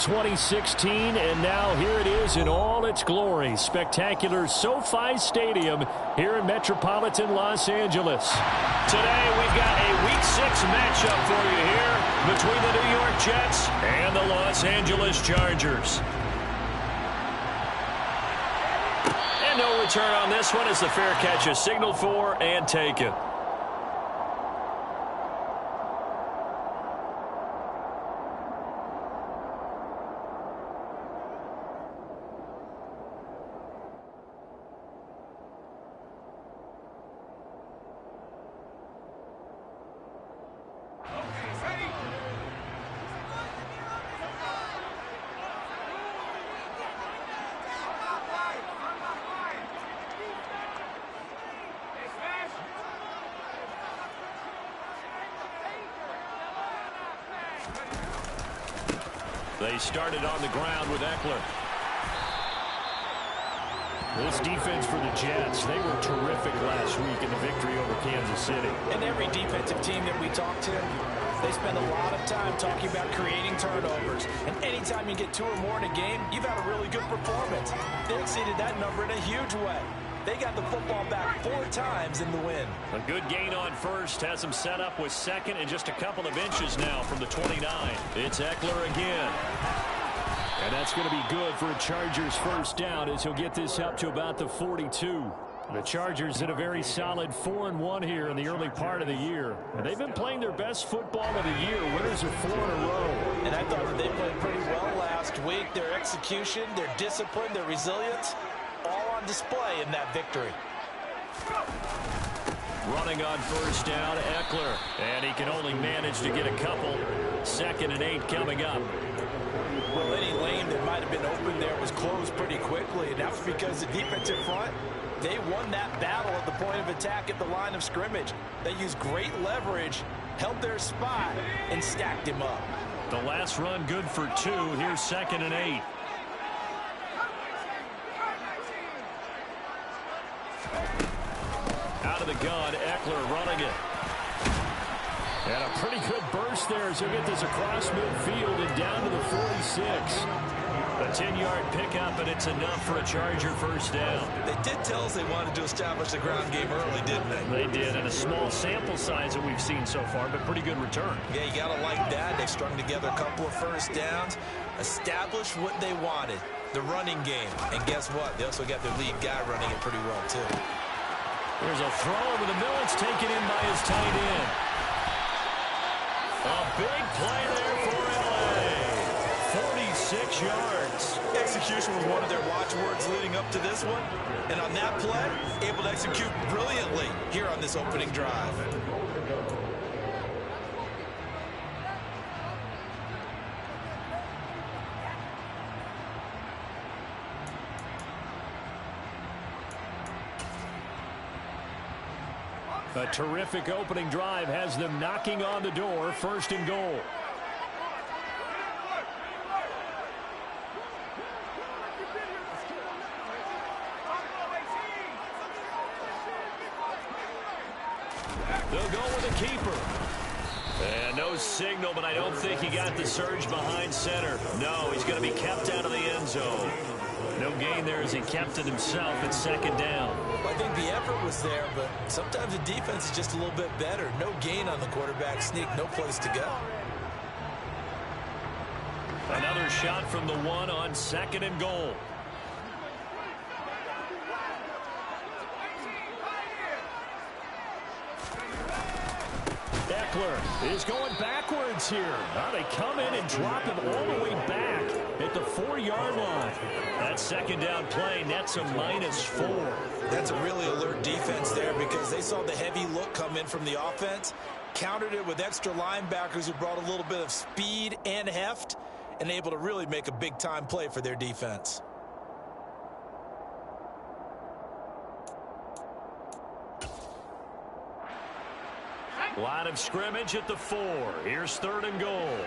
2016, and now here it is in all its glory. Spectacular SoFi Stadium here in metropolitan Los Angeles. Today we've got a Week 6 matchup for you here between the New York Jets and the Los Angeles Chargers. And no return on this one as the fair catch is signaled for and taken. They started on the ground with Eckler. This defense for the Jets, they were terrific last week in the victory over Kansas City. And every defensive team that we talk to, they spend a lot of time talking about creating turnovers. And anytime you get 2 or more in a game, you've had a really good performance. They exceeded that number in a huge way. They got the football back 4 times in the win. A good gain on first has them set up with second and just a couple of inches now from the 29. It's Eckler again. And that's going to be good for a Chargers first down as he'll get this up to about the 42. The Chargers in a very solid 4-1 here in the early part of the year. And they've been playing their best football of the year. Winners of 4 in a row. And I thought that they played pretty well last week. Their execution, their discipline, their resilience, all on display in that victory. Running on first down, Eckler. And he can only manage to get a couple. 2nd and 8 coming up. Well, any lane that might have been open there was closed pretty quickly, and that's because the defensive front, they won that battle at the point of attack at the line of scrimmage. They used great leverage, held their spot, and stacked him up. The last run good for 2. Here's 2nd and 8. Out of the gun, Eckler running it. And a pretty good burst there as he'll get this across midfield and down to the 46. A 10-yard pickup, and it's enough for a Charger first down. They did tell us they wanted to establish the ground game early, didn't they? They did, and a small sample size that we've seen so far, but pretty good return. Yeah, you got to like that. They strung together a couple of first downs, established what they wanted, the running game. And guess what? They also got their lead guy running it pretty well, too. There's a throw over the middle. It's taken in by his tight end. A big play there for L.A. 46 yards. Execution was one of their watchwords leading up to this one. And on that play, able to execute brilliantly here on this opening drive. A terrific opening drive has them knocking on the door. 1st and goal. They'll go with a keeper. And no signal, but I don't think he got the surge behind center. No, he's going to be kept out of the end zone. No gain there as he kept it himself at 2nd down. Well, I think the effort was there, but sometimes the defense is just a little bit better. No gain on the quarterback sneak, no place to go. Another shot from the 1 on 2nd and goal. Eckler is going backwards here. Now they come in and drop him all the way back at the 4-yard line. That 2nd down play nets a -4. That's a really alert defense there because they saw the heavy look come in from the offense, countered it with extra linebackers who brought a little bit of speed and heft, and able to really make a big-time play for their defense. Line of scrimmage at the 4. Here's 3rd and goal.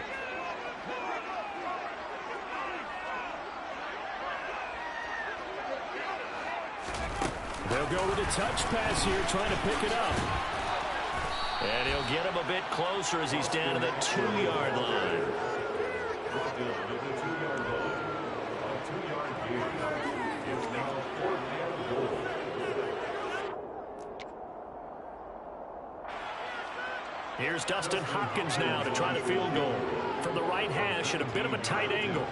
They'll go with a touch pass here, trying to pick it up. And he'll get him a bit closer as he's down to the 2-yard line. Here's Dustin Hopkins now to try the field goal. From the right hash at a bit of a tight angle.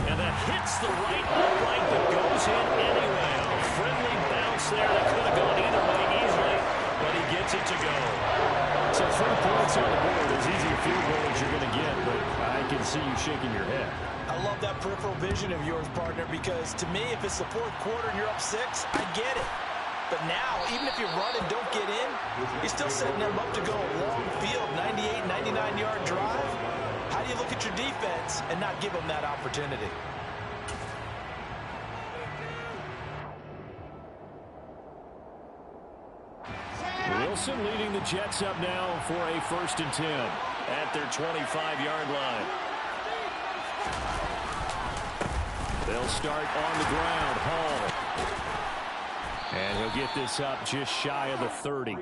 And that hits the right, all right, but goes in anyway. A friendly bounce there that could have gone either way easily, but he gets it to go. So 3 points on the board, as easy a field goal as you're going to get, but I can see you shaking your head. I love that peripheral vision of yours, partner, because to me, if it's the 4th quarter and you're up 6, I get it. But now, even if you run and don't get in, you're still setting them up to go a long field, 98, 99-yard drive. How do you look at your defense and not give them that opportunity? Wilson leading the Jets up now for a 1st and 10 at their 25-yard line. They'll start on the ground. Hall. And he'll get this up just shy of the 30.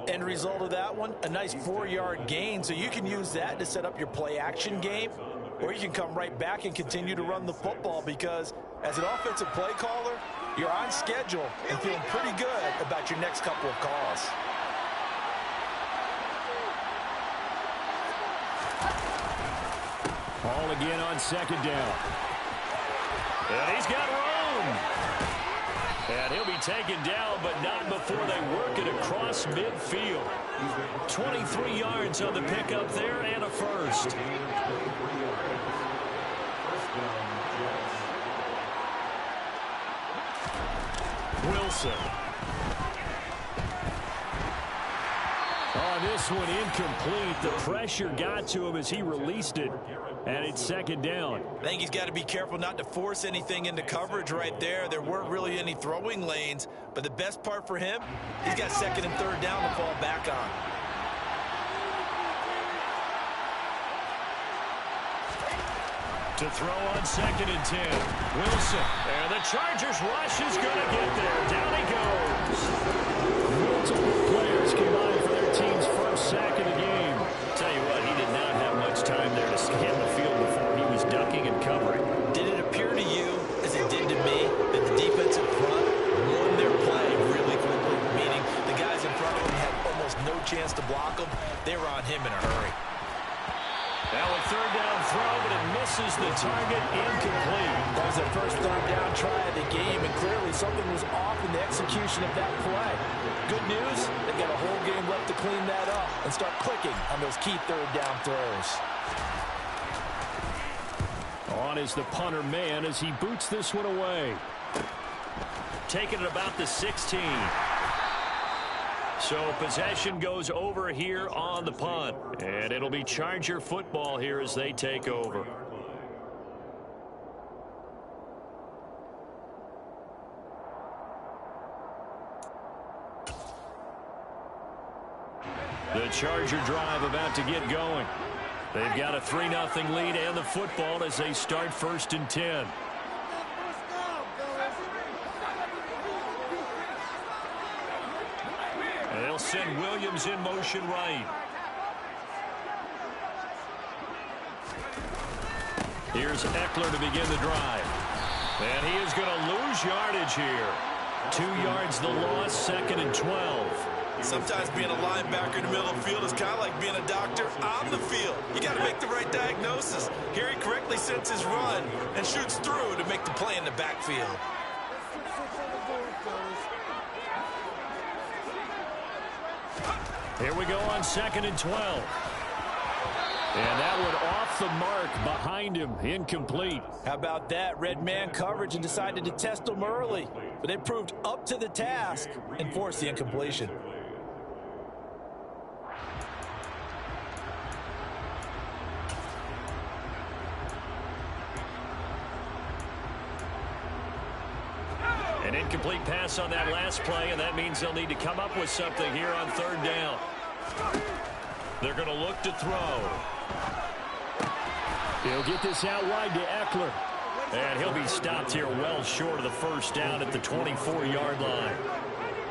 End result of that one, a nice 4-yard gain. So you can use that to set up your play-action game, or you can come right back and continue to run the football because as an offensive play caller, you're on schedule and feeling pretty good about your next couple of calls. Hall again on 2nd down. And he's got room. And he'll be taken down, but not before they work it across midfield. 23 yards on the pickup there and a 1st. Wilson. On this one, incomplete. The pressure got to him as he released it, and it's 2nd down. I think he's got to be careful not to force anything into coverage right there. There weren't really any throwing lanes, but the best part for him, he's got 2nd and 3rd down to fall back on. To throw on 2nd and 10. Wilson. And the Chargers rush is going to get there. Down he goes. Multiple players combined for their team's 1st sack of the game. Tell you what, he did not have much time there to scan the field before he was ducking and covering. Did it appear to you, as it did to me, that the defensive front won their play really quickly? Meaning the guys in front of him had almost no chance to block him. They were on him in a hurry. Now a 3rd down throw, but it misses the target, incomplete. That was the first 3rd down try of the game, and clearly something was off in the execution of that play. Good news, they've got a whole game left to clean that up and start clicking on those key 3rd down throws. On is the punter man as he boots this one away. Taking it about the 16. So possession goes over here on the punt. And it'll be Charger football here as they take over. The Charger drive about to get going. They've got a 3-0 lead and the football as they start 1st and 10. They'll send Williams in motion right. Here's Eckler to begin the drive. And he is going to lose yardage here. 2 yards the loss, 2nd and 12. Sometimes being a linebacker in the middle of the field is kind of like being a doctor on the field. You got to make the right diagnosis. Here he correctly sets his run and shoots through to make the play in the backfield. Here we go on 2nd and 12. And that one off the mark behind him, incomplete. How about that? Red man coverage and decided to test him early. But they proved up to the task and forced the incompletion. An incomplete pass on that last play, and that means they'll need to come up with something here on 3rd down. They're going to look to throw. He'll get this out wide to Eckler. And he'll be stopped here well short of the 1st down at the 24-yard line.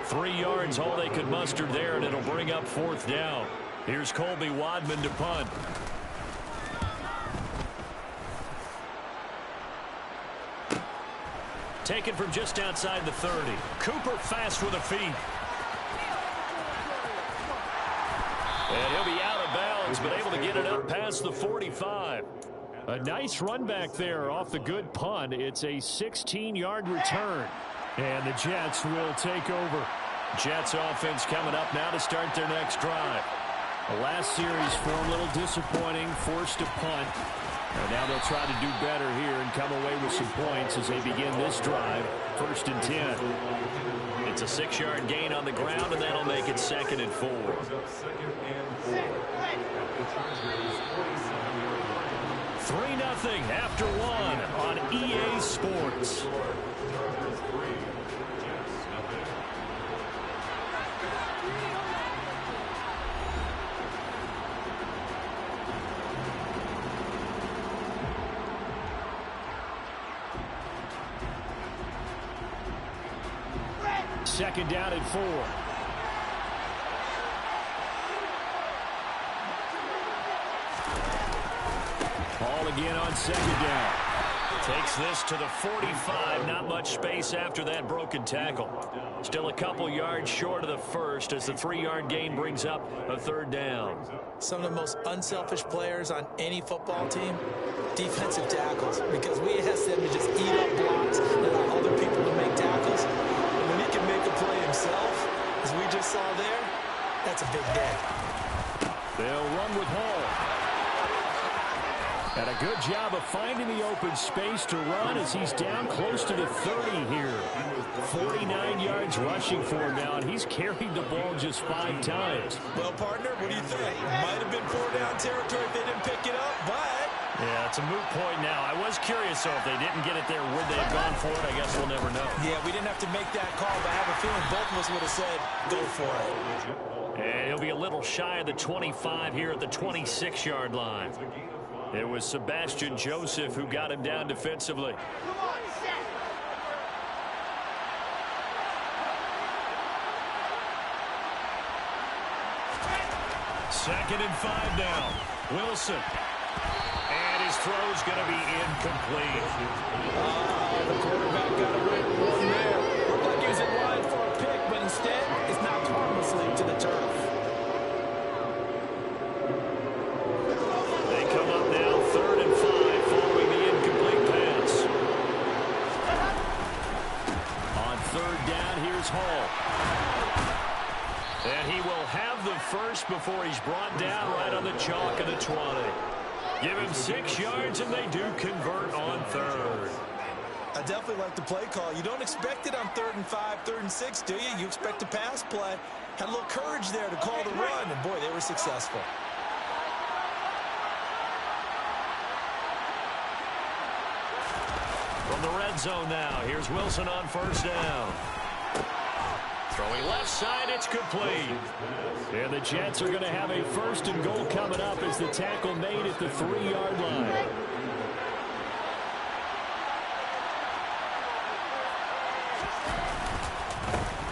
3 yards all they could muster there, and it'll bring up 4th down. Here's Colby Wadman to punt. Taken from just outside the 30. Cooper fast with a feet. And he'll be out of bounds, but able to get it up past the 45. A nice run back there off the good punt. It's a 16-yard return. And the Jets will take over. Jets offense coming up now to start their next drive. The last series for a little disappointing, forced to punt. And now they'll try to do better here and come away with some points as they begin this drive, 1st and 10. It's a 6-yard gain on the ground, and that'll make it 2nd and 4. 3-0 after 1 on EA Sports. Second down and 4. Ball again on 2nd down. Takes this to the 45. Not much space after that broken tackle. Still a couple yards short of the first as the 3-yard gain brings up a 3rd down. Some of the most unselfish players on any football team, defensive tackles, because we ask them to just eat up blocks and allow other people to make tackles. And when he can make a play himself, as we just saw there, that's a big day. They'll run with Hall. And a good job of finding the open space to run as he's down close to the 30 here. 49 yards rushing for him now, and he's carried the ball just 5 times. Well, partner, what do you think? Might have been 4-down territory if they didn't pick it up, but... Yeah, it's a moot point now. I was curious, though, if they didn't get it there, would they have gone for it? I guess we'll never know. Yeah, we didn't have to make that call, but I have a feeling both of us would have said, go for it. And he'll be a little shy of the 25 here at the 26-yard line. It was Sebastian Joseph who got him down defensively. Second and 5 now. Wilson. And his throw's going to be incomplete. The quarterback got away with one there. Looked like he was in line for a pick, but instead, it's knocked harmlessly to the turf. They come up now 3rd and 5 following the incomplete pass. On 3rd down, here's Hall. And he will have the first before he's brought down right on the chalk of the 20. Give him 6 yards, and they do convert on 3rd. I definitely like the play call. You don't expect it on 3rd and 5, 3rd and 6, do you? You expect a pass play. Had a little courage there to call the run, and boy, they were successful. From the red zone now, here's Wilson on 1st down. Throwing left side, it's complete. And the Jets are going to have a 1st and goal coming up as the tackle made at the 3-yard line.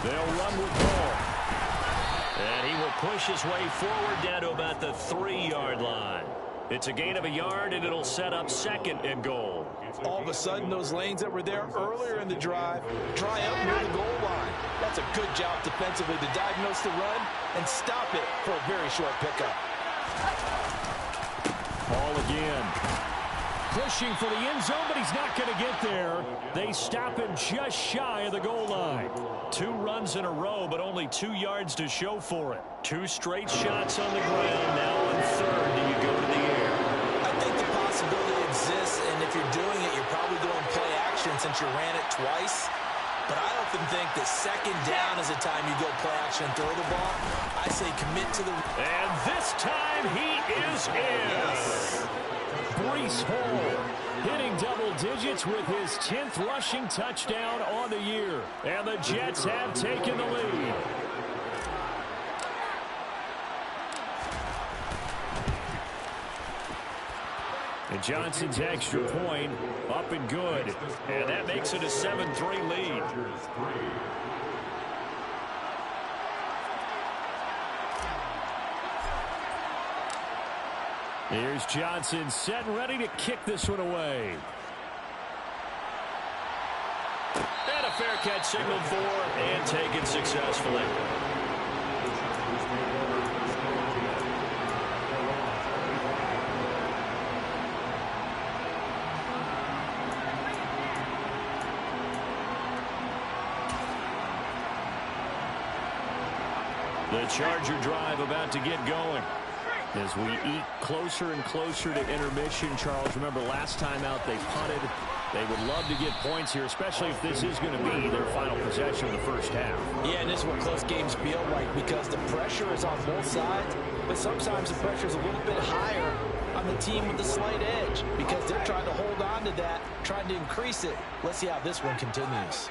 They'll run with Ball. And he will push his way forward down to about the 3-yard line. It's a gain of a yard, and it'll set up 2nd and goal. All of a sudden, those lanes that were there earlier in the drive dry up near the goal line. That's a good job defensively to diagnose the run and stop it for a very short pickup. Ball again. Pushing for the end zone, but he's not going to get there. They stop him just shy of the goal line. 2 runs in a row, but only 2 yards to show for it. 2 straight shots on the ground. Now on 3rd, do you go to the air? I think the possibility exists, and if you're doing it, you're probably going play action since you ran it twice. But I often think that 2nd down is the time you go play action and throw the ball. I say commit to the... And this time he is in. Yes. Breece Hall hitting double digits with his 10th rushing touchdown on the year. And the Jets have taken the lead. And Johnson's extra point up and good. And that makes it a 7-3 lead. Here's Johnson set and ready to kick this one away. And a fair catch signaled for and taken successfully. The Charger drive about to get going. As we eke closer and closer to intermission, Charles, remember last time out they punted. They would love to get points here, especially if this is going to be their final possession of the first half. Yeah, and this is what close games feel like because the pressure is on both sides, but sometimes the pressure is a little bit higher on the team with the slight edge because they're trying to hold on to that, trying to increase it. Let's see how this one continues.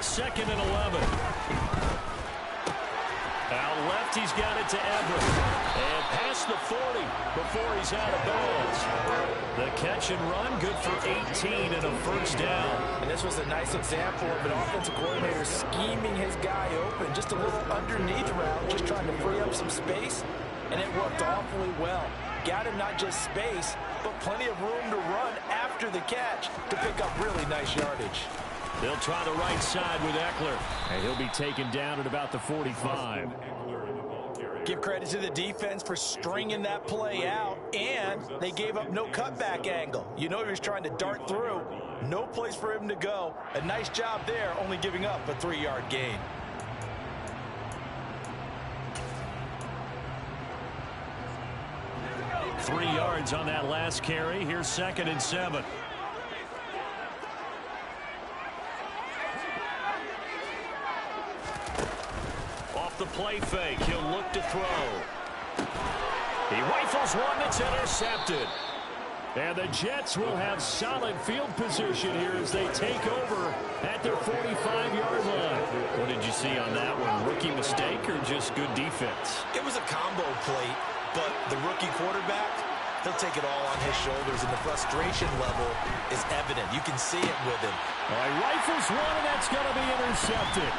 2nd and 11. Out left, he's got it to Everett. And past the 40 before he's out of bounds. The catch and run, good for 18 and a first down. And this was a nice example of an offensive coordinator scheming his guy open. Just a little underneath route, just trying to free up some space. And it worked awfully well. Got him not just space, but plenty of room to run after the catch to pick up really nice yardage. They'll try the right side with Eckler. And he'll be taken down at about the 45. Give credit to the defense for stringing that play out, and they gave up no cutback angle. You know he was trying to dart through. No place for him to go. A nice job there, only giving up a 3-yard gain. Three yards on that last carry. Here's 2nd and 7. Off the play fake, he'll look to throw. He rifles one that's intercepted. And the Jets will have solid field position here as they take over at their 45-yard line. What did you see on that one? Rookie mistake or just good defense? It was a combo play, but the rookie quarterback, he'll take it all on his shoulders, and the frustration level is evident. You can see it with him. All right, rifles one, and that's going to be intercepted.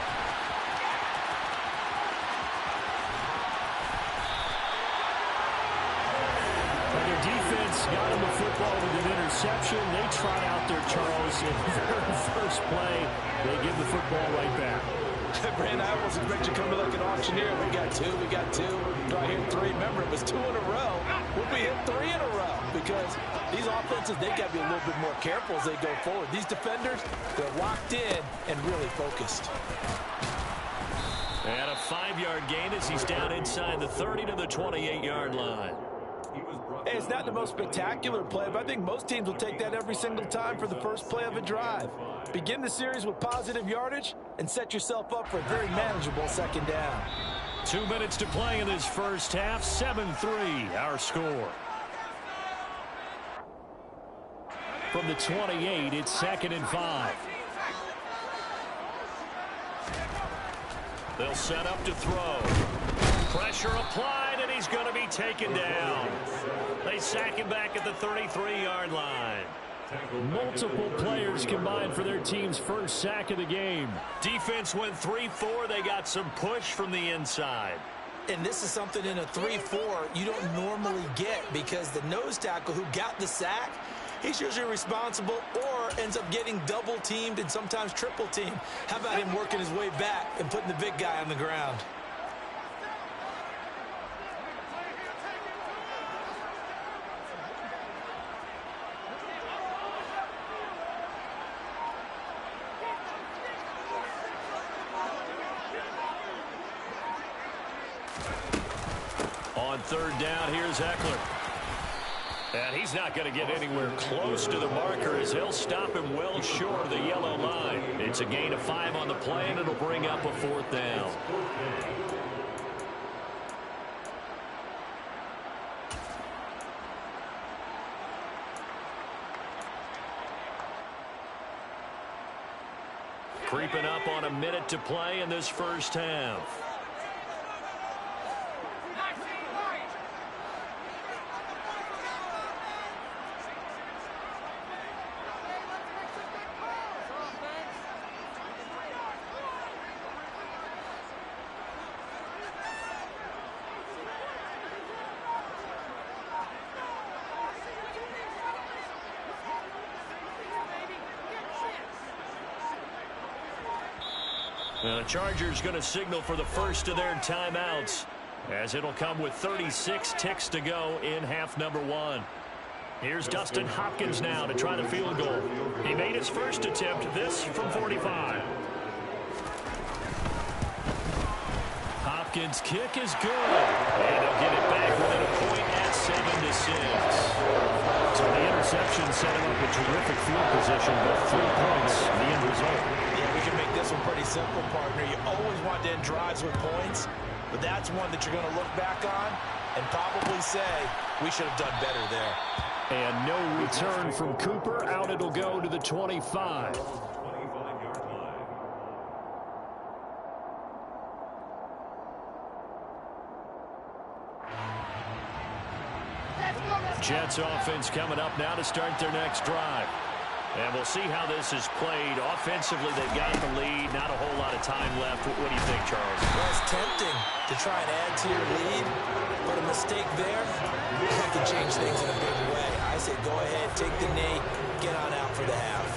Got him the football with an interception. They trot out there, Charles, in the very first play. They give the football right back. Brand, I almost expect you to come in like an auctioneer. We got two. Do I hit 3? Remember, it was 2 in a row. We'll be hit 3 in a row because these offenses, they got to be a little bit more careful as they go forward. These defenders, they're locked in and really focused. And a 5-yard gain as he's down inside the 30 to the 28-yard line. Hey, it's not the most spectacular play, but I think most teams will take that every single time for the first play of a drive. Begin the series with positive yardage and set yourself up for a very manageable 2nd down. 2 minutes to play in this first half. 7-3, our score. From the 28, it's 2nd and 5. They'll set up to throw. Pressure applied, and he's going to be taken down. They sack him back at the 33-yard line. Multiple players combined for their team's first sack of the game. Defense went 3-4. They got some push from the inside. And this is something in a 3-4 you don't normally get because the nose tackle who got the sack, he's usually responsible or ends up getting double-teamed and sometimes triple-teamed. How about him working his way back and putting the big guy on the ground? On 3rd down, here's Eckler. And he's not going to get anywhere close to the marker as he'll stop him well short of the yellow line. It's a gain of 5 on the play, and it'll bring up a 4th down. Creeping up on a minute to play in this first half. The Chargers going to signal for the first of their timeouts as it'll come with 36 ticks to go in half number 1. Here's Dustin Hopkins now to try the field goal. He made his first attempt, this from 45. Hopkins' kick is good. And they'll get it back within a point at 7-6. So the interception set him up a terrific field position, but 3 points, the end result. Yeah, we can make this one pretty simple, partner. You always want to end drives with points, but that's one that you're going to look back on and probably say, we should have done better there. And no return from Cooper. Out it'll go to the 25. Jets offense coming up now to start their next drive. And we'll see how this is played. Offensively, they've got the lead. Not a whole lot of time left. What do you think, Charles? Well, it's tempting to try and add to your lead, but a mistake there, that can change things in a big way. I say go ahead, take the knee, get on out for the half.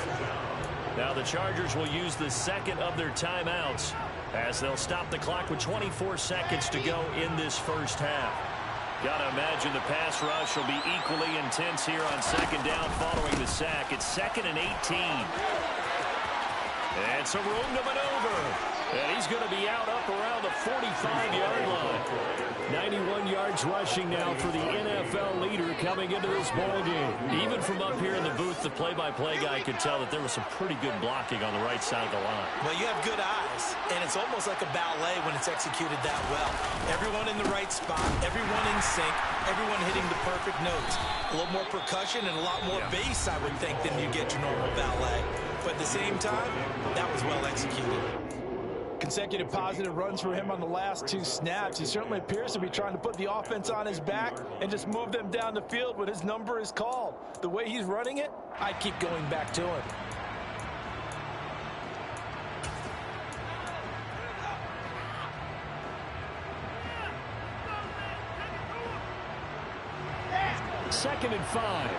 Now the Chargers will use the second of their timeouts as they'll stop the clock with 24 seconds to go in this first half. Gotta imagine the pass rush will be equally intense here on second down following the sack. It's 2nd and 18. And some room to maneuver. And he's going to be out up around the 45-yard line. 91 yards rushing now for the NFL leader coming into this ballgame. Even from up here in the booth, the play-by-play guy could tell that there was some pretty good blocking on the right side of the line. Well, you have good eyes, and it's almost like a ballet when it's executed that well. Everyone in the right spot, everyone in sync, everyone hitting the perfect notes. A little more percussion and a lot more bass, I would think, than you get your normal ballet. But at the same time, that was well executed. Consecutive positive runs for him on the last 2 snaps. He certainly appears to be trying to put the offense on his back and just move them down the field when his number is called. The way he's running it, I keep going back to him. Second and 5.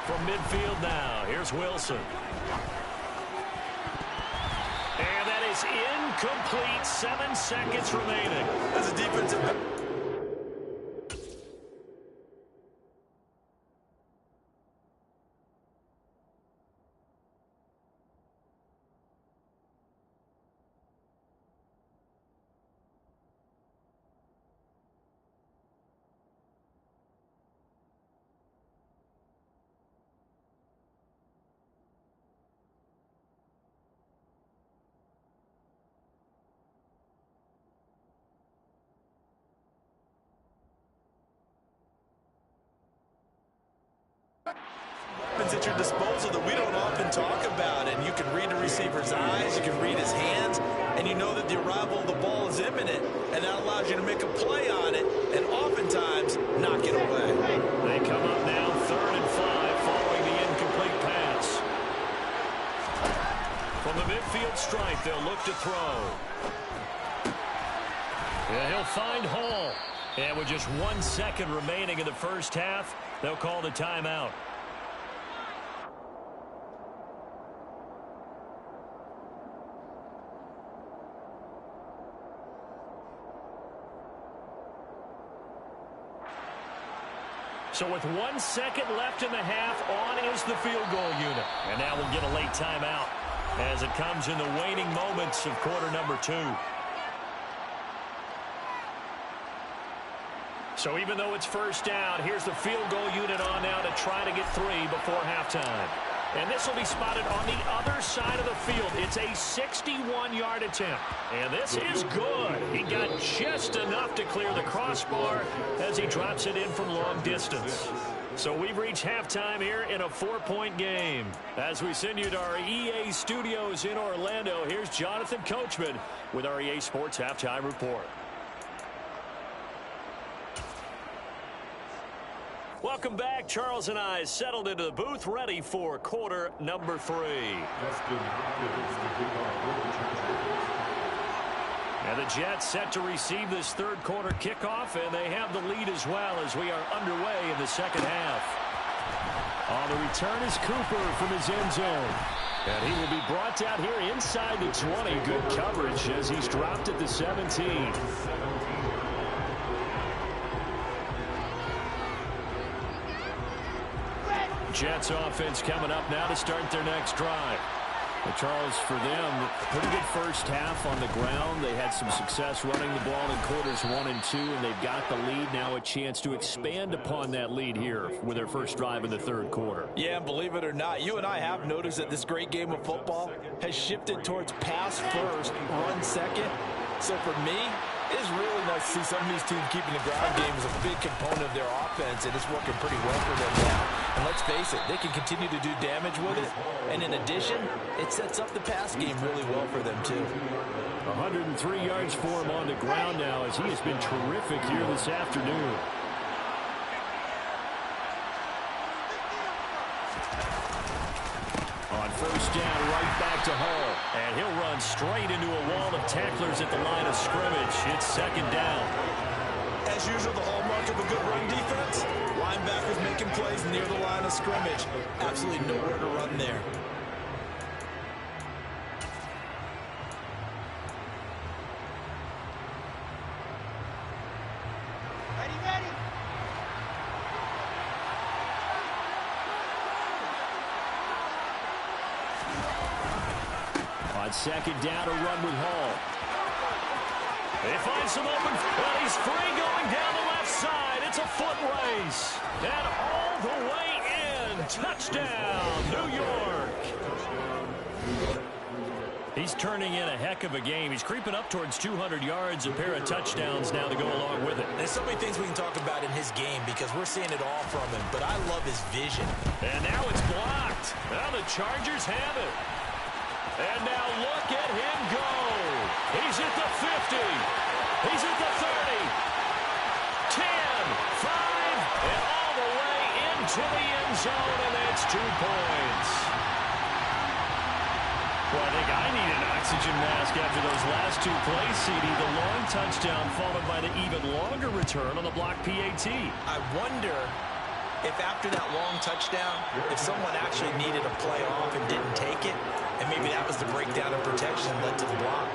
From midfield now, here's Wilson. And that is incomplete. 7 seconds remaining. As a defensive... at your disposal that we don't often talk about, and you can read the receiver's eyes, you can read his hands, and you know that the arrival of the ball is imminent, and that allows you to make a play on it and oftentimes knock it away. They come up now 3rd and 5 following the incomplete pass. From the midfield stripe, they'll look to throw. Yeah, he'll find Hall. And with just 1 second remaining in the first half, they'll call the timeout. So with 1 second left in the half, on is the field goal unit. And now we'll get a late timeout as it comes in the waning moments of quarter number 2. So even though it's first down, here's the field goal unit on now to try to get 3 before halftime. And this will be spotted on the other side of the field. It's a 61-yard attempt. And this is good. He got just enough to clear the crossbar as he drops it in from long distance. So we've reached halftime here in a 4-point game. As we send you to our EA studios in Orlando, here's Jonathan Coachman with our EA Sports Halftime Report. Welcome back. Charles and I settled into the booth, ready for quarter number 3. And the Jets set to receive this third quarter kickoff, and they have the lead as well as we are underway in the second half. On the return is Cooper from his end zone. And he will be brought down here inside the 20. Good coverage as he's dropped at the 17. Jets offense coming up now to start their next drive. Well, Charles, for them, pretty good first half on the ground. They had some success running the ball in quarters 1 and 2, and they've got the lead. Now a chance to expand upon that lead here with their first drive in the third quarter. Yeah, and believe it or not, you and I have noticed that this great game of football has shifted towards pass first, run second. So for me, it's really nice to see some of these teams keeping the ground game as a big component of their offense, and it's working pretty well for them now. And let's face it, they can continue to do damage with it. And in addition, it sets up the pass game really well for them, too. 103 yards for him on the ground now as he has been terrific here this afternoon. On first down, right back to Hall. And he'll run straight into a wall of tacklers at the line of scrimmage. It's second down. As usual, the hallmark of a good run defense, linebackers making plays near the line of scrimmage. Absolutely nowhere to run there. On second down, a run with Hall. They find some open. Well, he's free going down the left side. It's a foot race. And all the way in. Touchdown, New York. He's turning in a heck of a game. He's creeping up towards 200 yards, a pair of touchdowns now to go along with it. There's so many things we can talk about in his game because we're seeing it all from him, but I love his vision. And now it's blocked. Now the Chargers have it. And now look at him go. He's at the 50. He's at the 30. 10, 5, and all the way into the end zone, and that's 2 points. Well, I think I need an oxygen mask after those last 2 plays, CD. The long touchdown followed by the even longer return on the block PAT. I wonder if after that long touchdown, if someone actually needed a play off and didn't take it, and maybe that was the breakdown of protection that led to the block.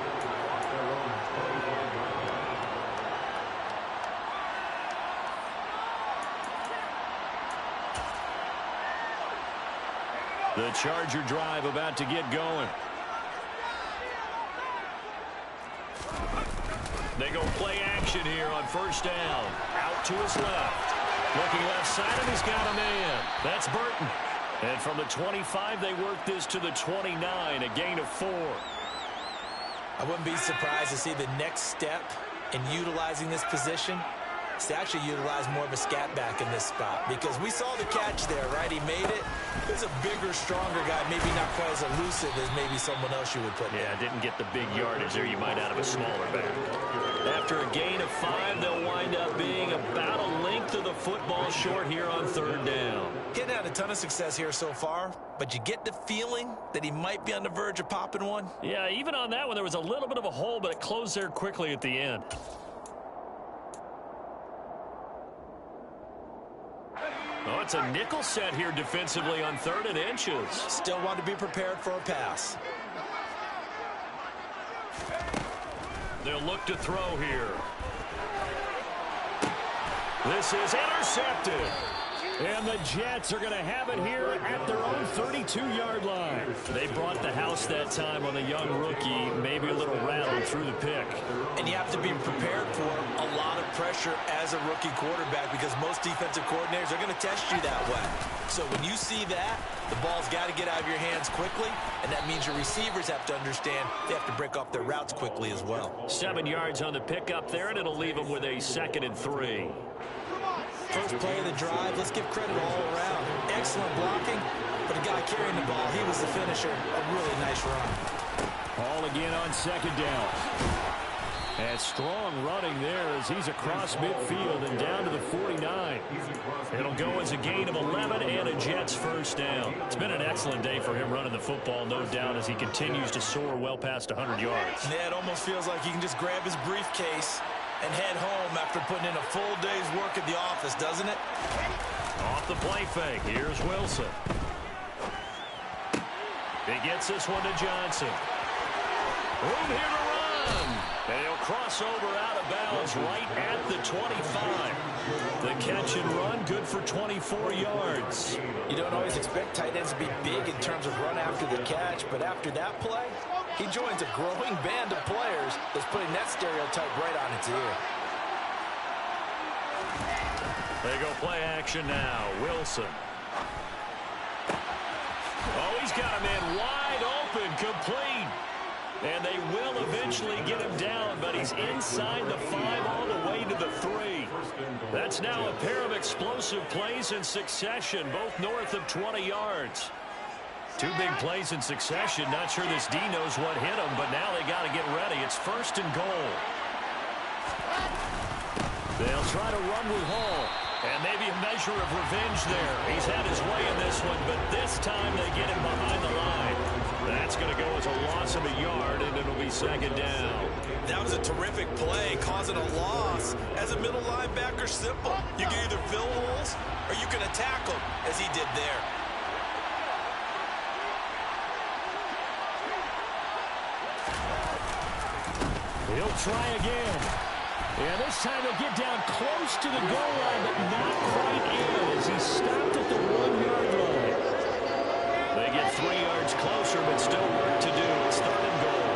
The Charger drive about to get going. They go play action here on first down. Out to his left. Looking left side, and he's got a man. That's Burton. And from the 25, they work this to the 29, a gain of 4. I wouldn't be surprised to see the next step in utilizing this position is to actually utilize more of a scat back in this spot, because we saw the catch there, right? He made it. There's a bigger, stronger guy, maybe not quite as elusive as maybe someone else you would put in. Yeah, didn't get the big yardage there you might out of a smaller back. After a gain of 5, they'll wind up being about a length of the football short here on third down. Getting had a ton of success here so far, but you get the feeling that he might be on the verge of popping one. Yeah, even on that one, there was a little bit of a hole, but it closed there quickly at the end. Oh, it's a nickel set here defensively on 3rd and inches. Still want to be prepared for a pass. They'll look to throw here. This is intercepted. And the Jets are going to have it here at their own 32-yard line. They brought the house that time on the young rookie, maybe a little rattled through the pick. And you have to be prepared for a lot of pressure as a rookie quarterback, because most defensive coordinators are going to test you that way. So when you see that, the ball's got to get out of your hands quickly, and that means your receivers have to understand they have to break off their routes quickly as well. 7 yards on the pickup there, and it'll leave them with a 2nd and 3. First play of the drive, let's give credit all around. Excellent blocking, but the guy carrying the ball, he was the finisher. A really nice run. Ball again on 2nd down. And strong running there as he's across midfield and down to the 49. It'll go as a gain of 11 and a Jets first down. It's been an excellent day for him running the football, no doubt, as he continues to soar well past 100 yards. Yeah, it almost feels like he can just grab his briefcase and head home after putting in a full day's work at the office, doesn't it? Off the play fake, here's Wilson. He gets this one to Johnson. Room here to run. And he'll crossover out of bounds right at the 25. The catch and run, good for 24 yards. You don't always expect tight ends to be big in terms of run after the catch, but after that play, he joins a growing band of players that's putting that stereotype right on its ear. They go play action now. Wilson. Oh, he's got him in wide open, complete. And they will eventually get him down, but he's inside the 5 all the way to the 3. That's now a pair of explosive plays in succession, both north of 20 yards. 2 big plays in succession. Not sure this D knows what hit him, but now they got to get ready. It's 1st and goal. They'll try to run with Hall. And maybe a measure of revenge there. He's had his way in this one, but this time they get him behind the line. That's going to go as a loss of a yard, and it'll be 2nd down. That was a terrific play, causing a loss. As a middle linebacker, simple. You can either fill holes or you can attack them, as he did there. He'll try again. And this time he'll get down close to the goal line, but not quite in as he's stopped at the 1-yard line. They get 3 yards closer, but still work to do. It's 3rd and goal.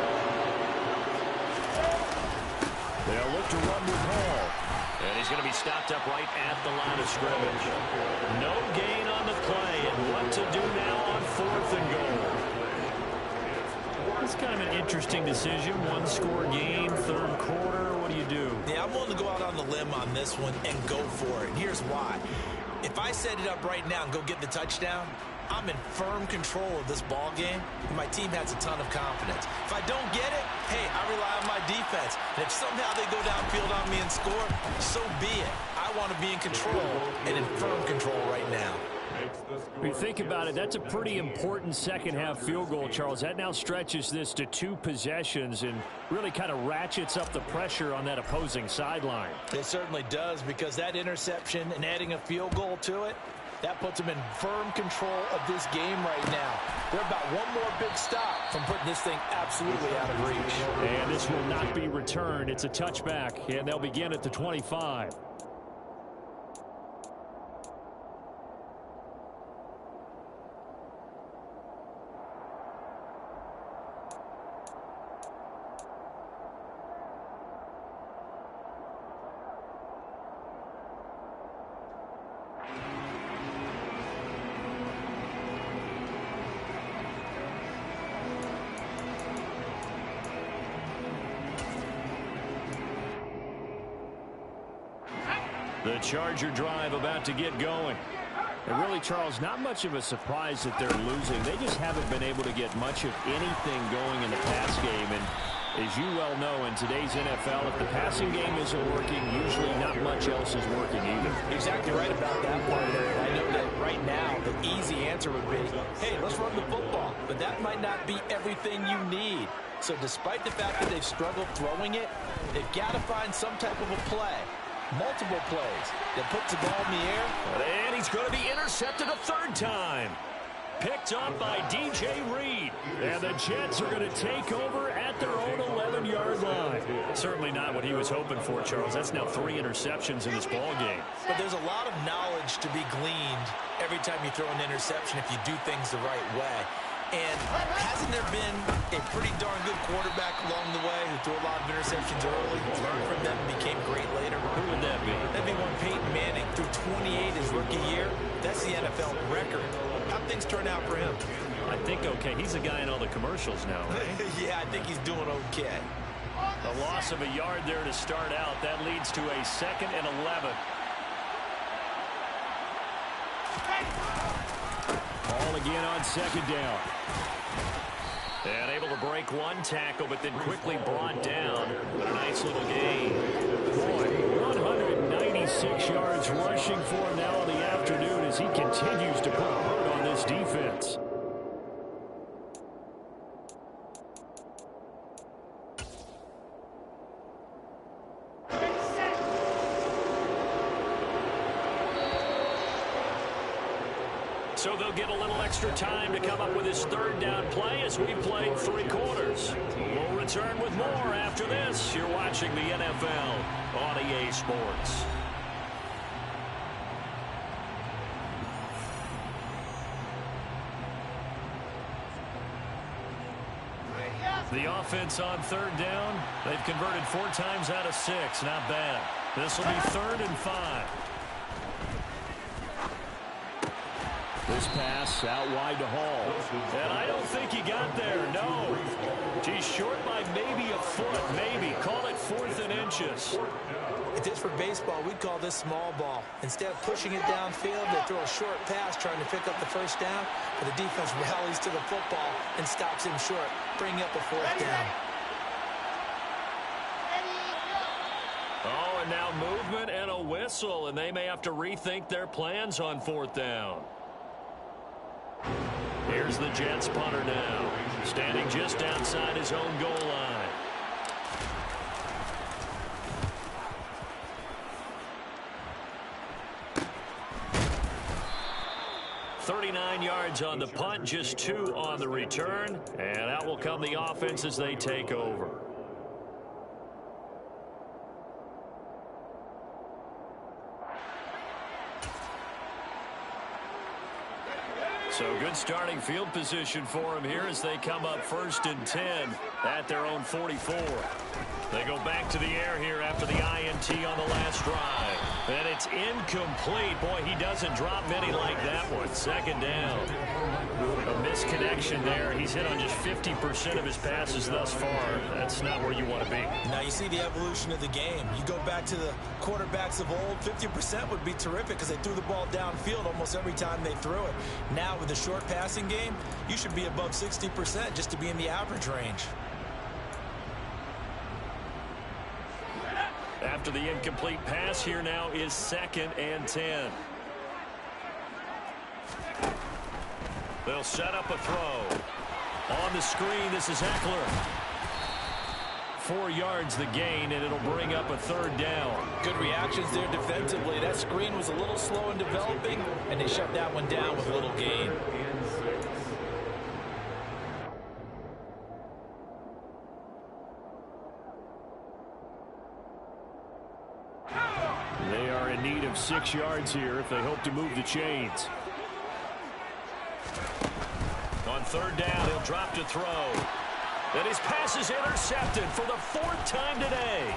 They'll look to run with Hall. And he's going to be stopped up right at the line of scrimmage. No gain on the play, and what to do now on 4th and goal. It's kind of an interesting decision. 1-score game, 3rd quarter. What do you do? Yeah, I'm willing to go out on the limb on this one and go for it. Here's why. If I set it up right now and go get the touchdown, I'm in firm control of this ball game, and my team has a ton of confidence. If I don't get it, hey, I rely on my defense. And if somehow they go downfield on me and score, so be it. I want to be in control and in firm control right now. When you think about it, that's a pretty important second-half field goal, Charles. That now stretches this to 2 possessions and really kind of ratchets up the pressure on that opposing sideline. It certainly does, because that interception and adding a field goal to it, that puts them in firm control of this game right now. They're about one more big stop from putting this thing absolutely out of reach. And this will not be returned. It's a touchback, and they'll begin at the 25. The Charger drive about to get going. And really, Charles, not much of a surprise that they're losing. They just haven't been able to get much of anything going in the pass game. And as you well know, in today's NFL, if the passing game isn't working, usually not much else is working either. Exactly right about that part there. I know that right now the easy answer would be, hey, let's run the football. But that might not be everything you need. So despite the fact that they've struggled throwing it, they've got to find some type of a play. Multiple plays that puts the ball in the air. And he's going to be intercepted a 3rd time. Picked up by DJ Reed. And the Jets are going to take over at their own 11-yard line. Certainly not what he was hoping for, Charles. That's now 3 interceptions in this ball game. But there's a lot of knowledge to be gleaned every time you throw an interception if you do things the right way. And hasn't there been a pretty darn good quarterback along the way who threw a lot of interceptions early, learned from them, and became great later? Who would that be? That'd be one Peyton Manning. Threw 28 his rookie year. That's the NFL record. How'd things turn out for him? I think okay. He's a guy in all the commercials now, right? Yeah, I think he's doing okay. A loss of a yard there to start out. That leads to a 2nd and 11. Ball again on 2nd down. And able to break one tackle, but then quickly brought down. But a nice little gain. Boy, 196 yards rushing for him now in the afternoon as he continues to put a hurt on this defense. So they'll get a little extra time to come up with his third down play as we've played 3 quarters. We'll return with more after this. You're watching the NFL on EA Sports. The offense on third down. They've converted 4 times out of 6. Not bad. This will be 3rd and 5. This pass out wide to Hall. And I don't think he got there, no. He's short by maybe a foot, maybe. Call it 4th and inches. If this were baseball, we'd call this small ball. Instead of pushing it downfield, they throw a short pass trying to pick up the first down, but the defense rallies to the football and stops him short, bringing up a 4th down. Oh, and now movement and a whistle, and they may have to rethink their plans on 4th down. Here's the Jets punter now, standing just outside his own goal line. .39 yards on the punt, just 2 on the return, and out will come the offense as they take over. So good starting field position for him here as they come up 1st and 10 at their own 44. They go back to the air here after the INT on the last drive. And it's incomplete. Boy, he doesn't drop many like that one. 2nd down. A misconnection there. He's hit on just 50% of his passes thus far. That's not where you want to be. Now you see the evolution of the game. You go back to the quarterbacks of old, 50% would be terrific because they threw the ball downfield almost every time they threw it. Now with the short passing game, you should be above 60% just to be in the average range. After the incomplete pass, here now is 2nd and 10. They'll set up a throw. On the screen, this is Eckler. 4 yards the gain, and it'll bring up a 3rd down. Good reactions there defensively. That screen was a little slow in developing, and they shut that one down with little gain. They are in need of 6 yards here if they hope to move the chains. On 3rd down, he'll drop to throw. And his pass is intercepted for the 4th time today.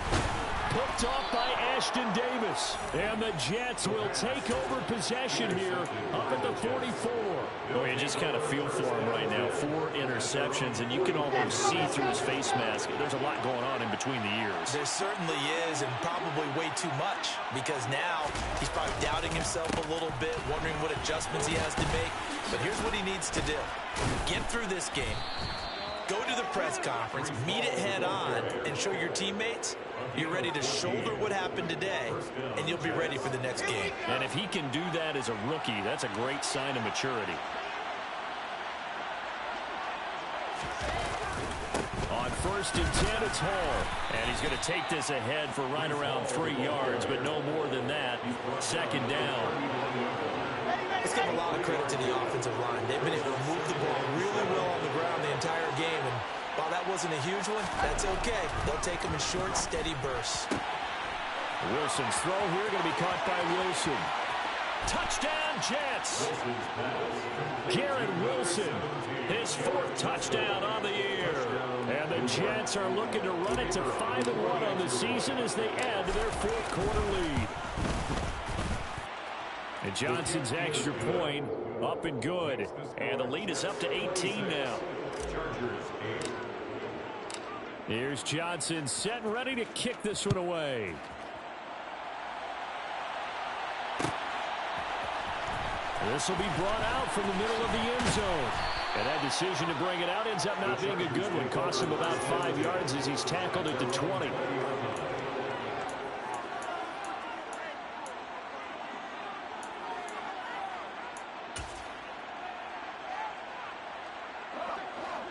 Picked off by Ashton Davis. And the Jets will take over possession here up at the 44. Oh, you just kind of feel for him right now. 4 interceptions, and you can almost see through his face mask. There's a lot going on in between the ears. There certainly is, and probably way too much, because now he's probably doubting himself a little bit, wondering what adjustments he has to make. But here's what he needs to do. Get through this game. Go to the press conference, meet it head on, and show your teammates you're ready to shoulder what happened today, and you'll be ready for the next game. And if he can do that as a rookie, that's a great sign of maturity. On 1st and 10, it's Hall. And he's going to take this ahead for right around 3 yards, but no more than that. 2nd down. Let's give a lot of credit to the offensive line. They've been able to move the ball really well on the ground the entire game. And while that wasn't a huge one, that's okay. They'll take them in short, steady bursts. Wilson's throw here going to be caught by Wilson. Touchdown, Jets. Garrett Wilson, his 4th touchdown on the year. And the Jets are looking to run it to 5-1 on the season as they add to their 4th quarter lead. And Johnson's extra point up and good. And the lead is up to 18 now. Here's Johnson set and ready to kick this one away. This will be brought out from the middle of the end zone. And that decision to bring it out ends up not being a good one. Costs him about 5 yards as he's tackled at the 20.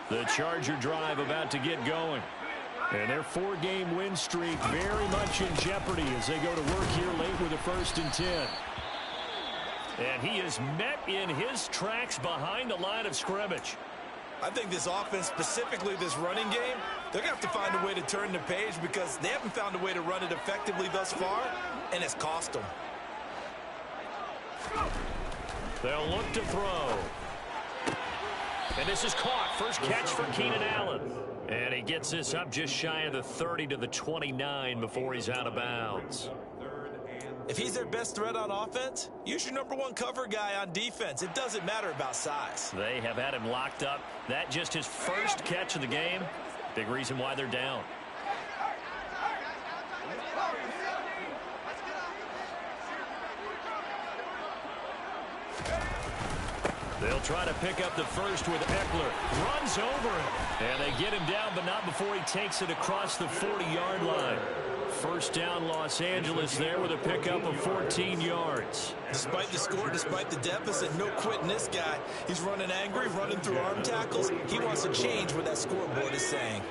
The Charger drive about to get going. And their 4-game win streak very much in jeopardy as they go to work here late with a 1st and 10. And he is met in his tracks behind the line of scrimmage. I think this offense, specifically this running game, they're going to have to find a way to turn the page because they haven't found a way to run it effectively thus far, and it's cost them. They'll look to throw. And this is caught. First catch for Keenan Allen. And he gets this up just shy of the 30 to the 29 before he's out of bounds. If he's their best threat on offense, use your #1 cover guy on defense. It doesn't matter about size. They have had him locked up. That just his first catch of the game. Big reason why they're down. They'll try to pick up the first with Eckler. Runs over him. And they get him down, but not before he takes it across the 40-yard line. First down, Los Angeles there with a pickup of 14 yards. Despite the score, despite the deficit, no quitting this guy. He's running angry, running through arm tackles. He wants to change what that scoreboard is saying.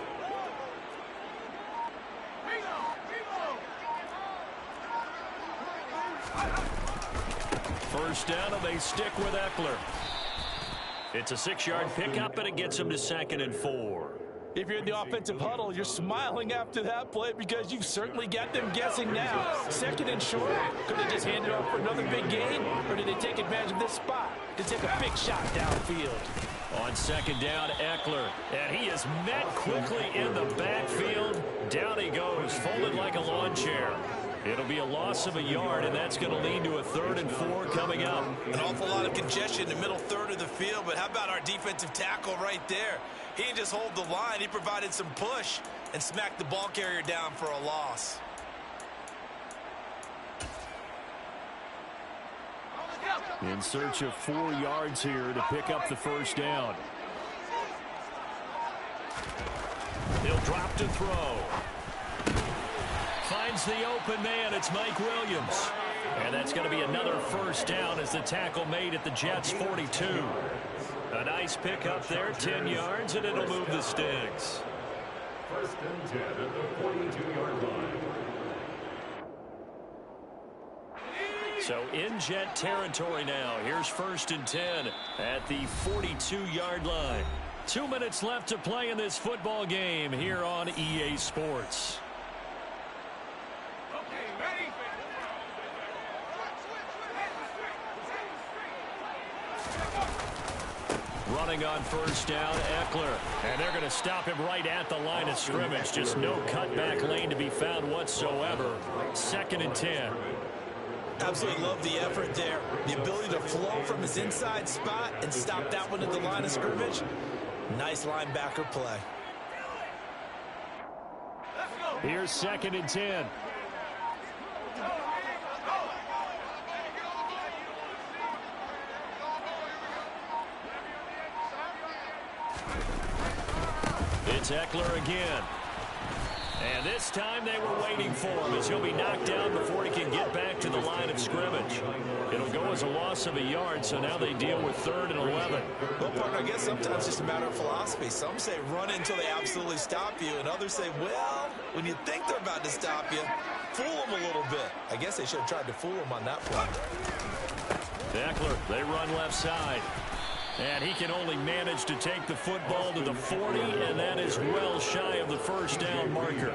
First down, and they stick with Eckler. It's a 6-yard pickup, and it gets him to 2nd and 4. If you're in the offensive huddle, you're smiling after that play because you've certainly got them guessing now. 2nd and short. Could they just hand it off for another big gain? Or did they take advantage of this spot to take a big shot downfield? On 2nd down, Eckler. And he is met quickly in the backfield. Down he goes, folded like a lawn chair. It'll be a loss of a yard, and that's going to lead to a 3rd and 4 coming up. An awful lot of congestion in the middle third of the field, but how about our defensive tackle right there? He didn't just hold the line. He provided some push and smacked the ball carrier down for a loss. In search of 4 yards here to pick up the first down. He'll drop to throw. Finds the open man. It's Mike Williams. And that's going to be another first down as the tackle made at the Jets' 42. A nice pickup there, 10 yards, and it'll move the sticks. 1st and 10 at the 42-yard line. So in Jet territory now. Here's 1st and 10 at the 42-yard line. 2 minutes left to play in this football game here on EA Sports. Running on first down, Eckler. And they're going to stop him right at the line of scrimmage. Just no cutback lane to be found whatsoever. 2nd and 10. Absolutely love the effort there. The ability to flow from his inside spot and stop that one at the line of scrimmage. Nice linebacker play. Here's 2nd and 10. It's Eckler again. And this time they were waiting for him as he'll be knocked down before he can get back to the line of scrimmage. It'll go as a loss of a yard, so now they deal with 3rd and 11. Well, partner, I guess sometimes it's just a matter of philosophy. Some say run until they absolutely stop you, and others say, well, when you think they're about to stop you, fool them a little bit. I guess they should have tried to fool him on that play. Eckler, they run left side. And he can only manage to take the football to the 40, and that is well shy of the first down marker.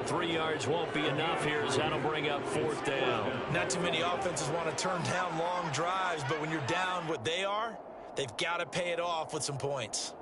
3 yards won't be enough here as that'll bring up 4th down. Not too many offenses want to turn down long drives, but when you're down what they are, they've got to pay it off with some points.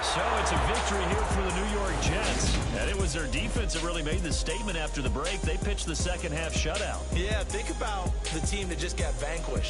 So it's a victory here for the New York Jets. And it was their defense that really made the statement after the break. They pitched the second half shutout. Yeah, think about the team that just got vanquished.